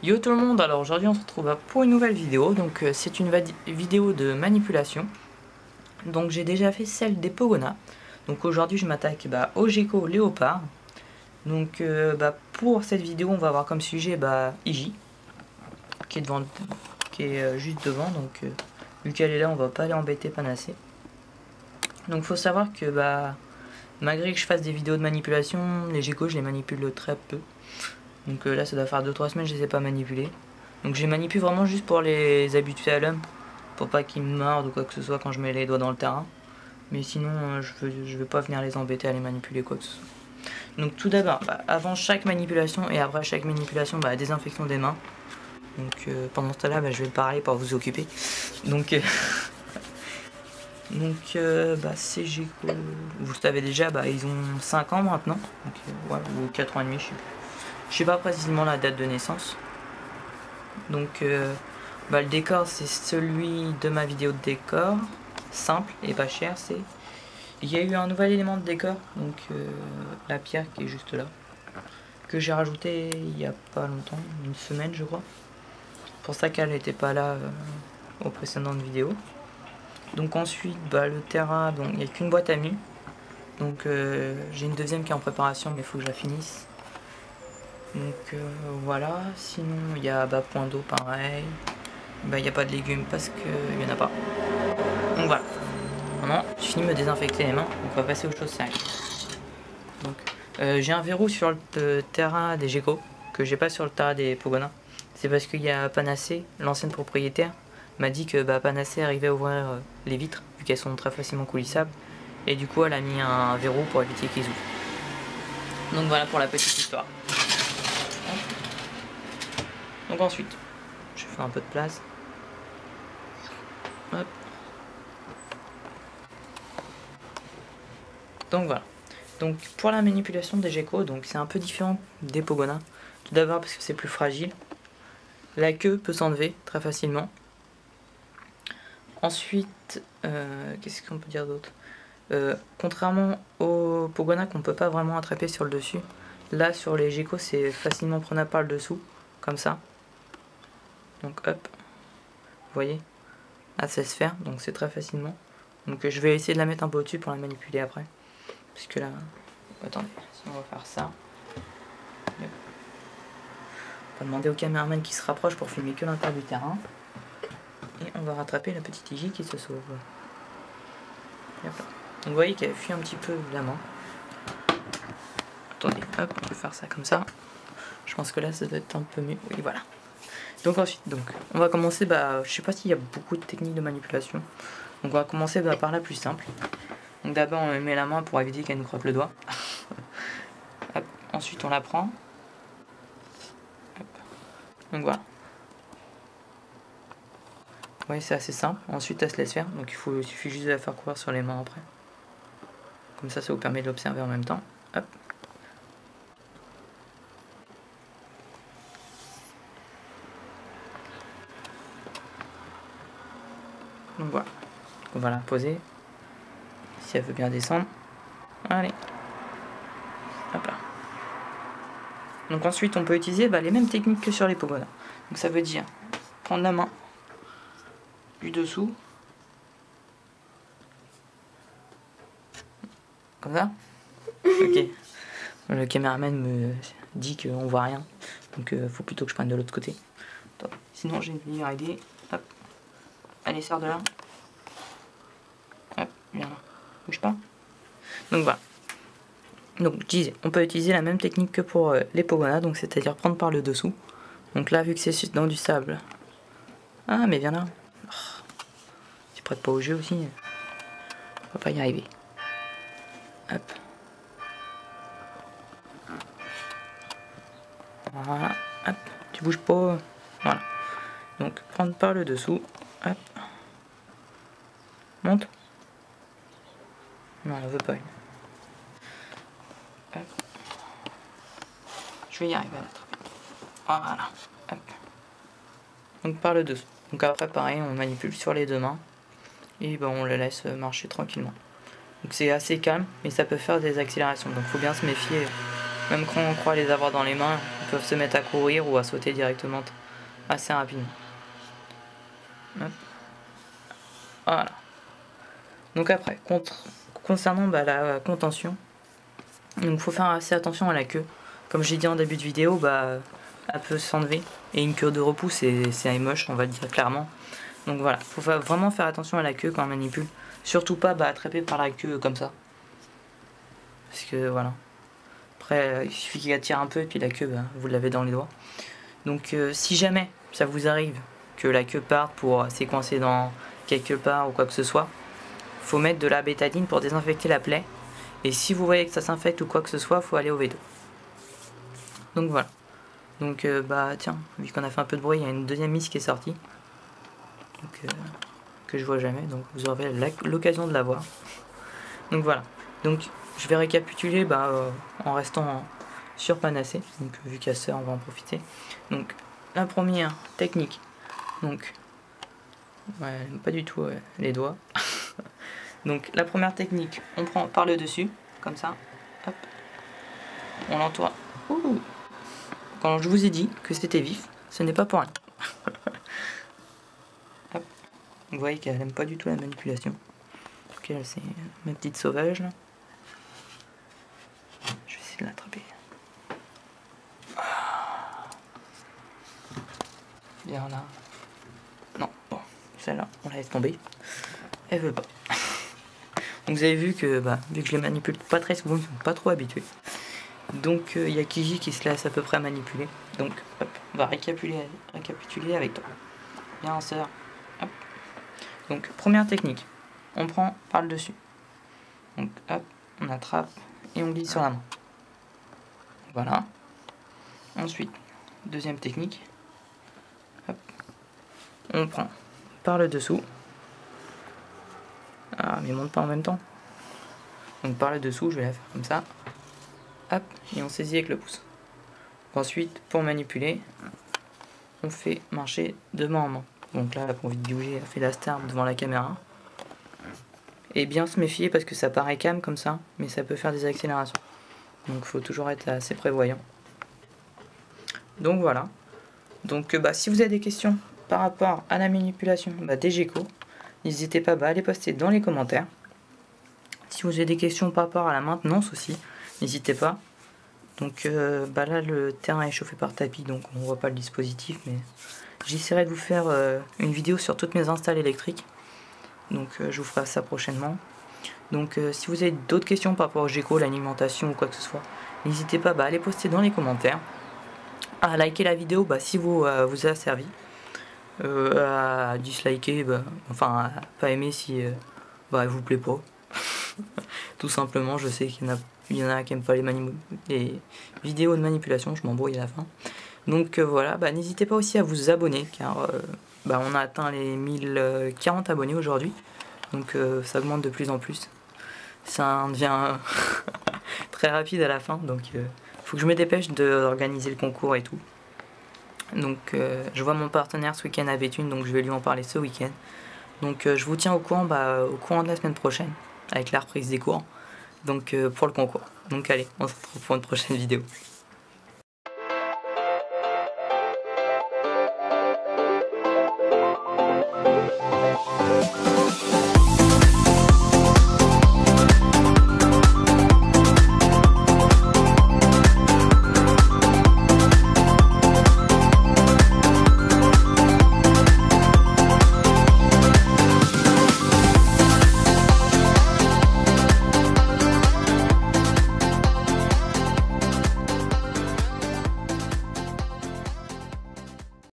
Yo tout le monde, alors aujourd'hui on se retrouve pour une nouvelle vidéo, donc c'est une vidéo de manipulation. Donc j'ai déjà fait celle des Pogona, donc aujourd'hui je m'attaque au Gecko Léopard. Donc pour cette vidéo on va avoir comme sujet Iji, qui est, devant, juste devant, donc vu qu'elle est là on va pas aller embêter Panacée. Donc faut savoir que malgré que je fasse des vidéos de manipulation, les geckos je les manipule très peu. Donc là ça doit faire 2-3 semaines que je les ai pas manipulés. Donc je les manipule vraiment juste pour les habituer à l'homme, pour pas qu'ils me mordent ou quoi que ce soit quand je mets les doigts dans le terrain. Mais sinon je vais pas venir les embêter à les manipuler quoi que ce soit. Donc tout d'abord, avant chaque manipulation et après chaque manipulation, désinfection des mains. Donc pendant ce temps-là, je vais le parler pour vous occuper. Donc ces geckos, vous le savez déjà, ils ont 5 ans maintenant, donc, ou 4 ans et demi, je sais pas précisément la date de naissance. Donc le décor c'est celui de ma vidéo de décor, simple et pas cher. Il y a eu un nouvel élément de décor, donc la pierre qui est juste là, que j'ai rajouté il y a pas longtemps, une semaine je crois. Pour ça qu'elle n'était pas là aux précédentes vidéos. Donc ensuite le terrain, donc il n'y a qu'une boîte à mue. Donc j'ai une deuxième qui est en préparation mais il faut que je la finisse. Donc voilà, sinon il y a point d'eau pareil. Il n'y a pas de légumes parce qu'il n'y en a pas. Donc voilà. Maintenant je finis de me désinfecter les mains, donc on va passer aux choses sérieuses. Donc j'ai un verrou sur le terrain des geckos que j'ai pas sur le terrain des Pogona. C'est parce qu'il y a Panacée, l'ancienne propriétaire, m'a dit que Panacée arrivait à ouvrir les vitres, vu qu'elles sont très facilement coulissables. Et du coup elle a mis un verrou pour éviter qu'ils ouvrent. Donc voilà pour la petite histoire. Donc ensuite, je fais un peu de place. Hop. Donc voilà. Donc pour la manipulation des geckos, donc c'est un peu différent des Pogona. Tout d'abord parce que c'est plus fragile. La queue peut s'enlever très facilement. Ensuite, qu'est-ce qu'on peut dire d'autre? Contrairement aux Pogona qu'on peut pas vraiment attraper sur le dessus, là sur les geckos c'est facilement prenable par le dessous, comme ça. Donc hop, vous voyez, là ça se fait, donc c'est très facilement. Donc je vais essayer de la mettre un peu au-dessus pour la manipuler après. Puisque là, attendez, on va faire ça. On va demander au caméraman qui se rapproche pour filmer que l'intérieur du terrain. Et on va rattraper la petite Iji qui se sauve. Donc vous voyez qu'elle fuit un petit peu la main. Attendez, hop, on peut faire ça comme ça. Je pense que là ça doit être un peu mieux. Oui, voilà. Donc ensuite, on va commencer, je sais pas s'il y a beaucoup de techniques de manipulation. Donc on va commencer par la plus simple. Donc d'abord on met la main pour éviter qu'elle nous croque le doigt. Hop. Ensuite on la prend. Hop. Donc voilà. Vous voyez, c'est assez simple. Ensuite elle se laisse faire. Donc il suffit juste de la faire courir sur les mains après. Comme ça vous permet de l'observer en même temps. Hop. Donc voilà. On va la poser. Si elle veut bien descendre. Allez. Hop là. Donc ensuite on peut utiliser les mêmes techniques que sur les Pogona. Donc ça veut dire prendre la main du dessous. Comme ça. Ok. Le caméraman me dit qu'on voit rien. Donc faut plutôt que je prenne de l'autre côté. Attends. Sinon j'ai une meilleure idée. Hop. Allez, sors de là. Hop, viens là. Bouge pas. Donc voilà. Donc je disais, on peut utiliser la même technique que pour les Pogona, donc c'est-à-dire prendre par le dessous. Donc là, vu que c'est dans du sable. Ah, mais viens là. Oh, tu prêtes pas au jeu aussi. On va pas y arriver. Hop. Voilà. Hop. Tu bouges pas. Voilà. Donc prendre par le dessous. Hop. Monte. Non, elle veut pas. Hop. Je vais y arriver à l'attraper. Voilà. Hop. Donc par le dessous. Donc après pareil, on manipule sur les deux mains. et bah, on le laisse marcher tranquillement. Donc c'est assez calme, mais ça peut faire des accélérations, donc faut bien se méfier. Même quand on croit les avoir dans les mains, ils peuvent se mettre à courir ou à sauter directement assez rapidement. Hop. Voilà. Donc après, concernant la contention, donc faut faire assez attention à la queue. Comme j'ai dit en début de vidéo, bah, elle peut s'enlever, et une queue de repousse c'est moche, on va le dire clairement. Donc voilà, faut vraiment faire attention à la queue quand on manipule. Surtout pas attraper par la queue comme ça. Parce que voilà. Après, il suffit qu'il attire un peu et puis la queue, bah, vous l'avez dans les doigts. Donc si jamais ça vous arrive que la queue parte pour s'écoincer dans quelque part ou quoi que ce soit, faut mettre de la bétadine pour désinfecter la plaie. Et si vous voyez que ça s'infecte ou quoi que ce soit, faut aller au veto. Donc voilà. Donc bah tiens, vu qu'on a fait un peu de bruit, il y a une deuxième miss qui est sortie. Donc que je vois jamais, donc vous aurez l'occasion de la voir. Donc voilà. Donc je vais récapituler en restant sur Panacée. Donc vu qu'il y a ça, on va en profiter. Donc la première technique. Donc ouais, pas du tout les doigts. Donc la première technique, on prend par le dessus, comme ça. Hop. On l'entoure. Quand je vous ai dit que c'était vif, ce n'est pas pour rien. Hop. Vous voyez qu'elle n'aime pas du tout la manipulation. Ok, là c'est ma petite sauvage là. Je vais essayer de l'attraper. Bien là. Non, bon, celle-là, on la laisse tomber. Elle veut pas. Donc vous avez vu que vu que je les manipule pas très souvent, ils sont pas trop habitués. Donc il y a Kiji qui se laisse à peu près manipuler. Donc hop, on va récapituler avec toi. Bien sœur. Hop. Donc première technique, on prend par le dessus. Donc hop, on attrape et on glisse sur la main. Voilà. Ensuite, deuxième technique. Hop. On prend par le dessous. Ah mais monte pas en même temps. Donc par le dessous, je vais la faire comme ça. Hop, et on saisit avec le pouce. Ensuite, pour manipuler, on fait marcher de main en main. Donc là, pour vite bouger, elle fait la star devant la caméra. Et bien se méfier parce que ça paraît calme comme ça, mais ça peut faire des accélérations. Donc il faut toujours être assez prévoyant. Donc voilà. Donc si vous avez des questions par rapport à la manipulation des Geco, n'hésitez pas à les poster dans les commentaires. Si vous avez des questions par rapport à la maintenance aussi, n'hésitez pas. Donc là le terrain est chauffé par tapis, donc on voit pas le dispositif, mais j'essaierai de vous faire une vidéo sur toutes mes installs électriques. Donc je vous ferai ça prochainement. Donc si vous avez d'autres questions par rapport au Geco, l'alimentation ou quoi que ce soit, n'hésitez pas à les poster dans les commentaires. À liker la vidéo si vous a servi. À disliker, enfin à pas aimer si elle vous plaît pas. Tout simplement, je sais qu'il y en a qui n'aiment pas les vidéos de manipulation, je m'embrouille à la fin. Donc voilà, n'hésitez pas aussi à vous abonner, car on a atteint les 1040 abonnés aujourd'hui. Donc ça augmente de plus en plus. Ça devient très rapide à la fin, donc faut que je me dépêche d'organiser le concours et tout. Donc je vois mon partenaire ce week-end à Béthune, donc je vais lui en parler ce week-end. Donc je vous tiens au courant de la semaine prochaine, avec la reprise des cours, donc pour le concours. Donc allez, on se retrouve pour une prochaine vidéo.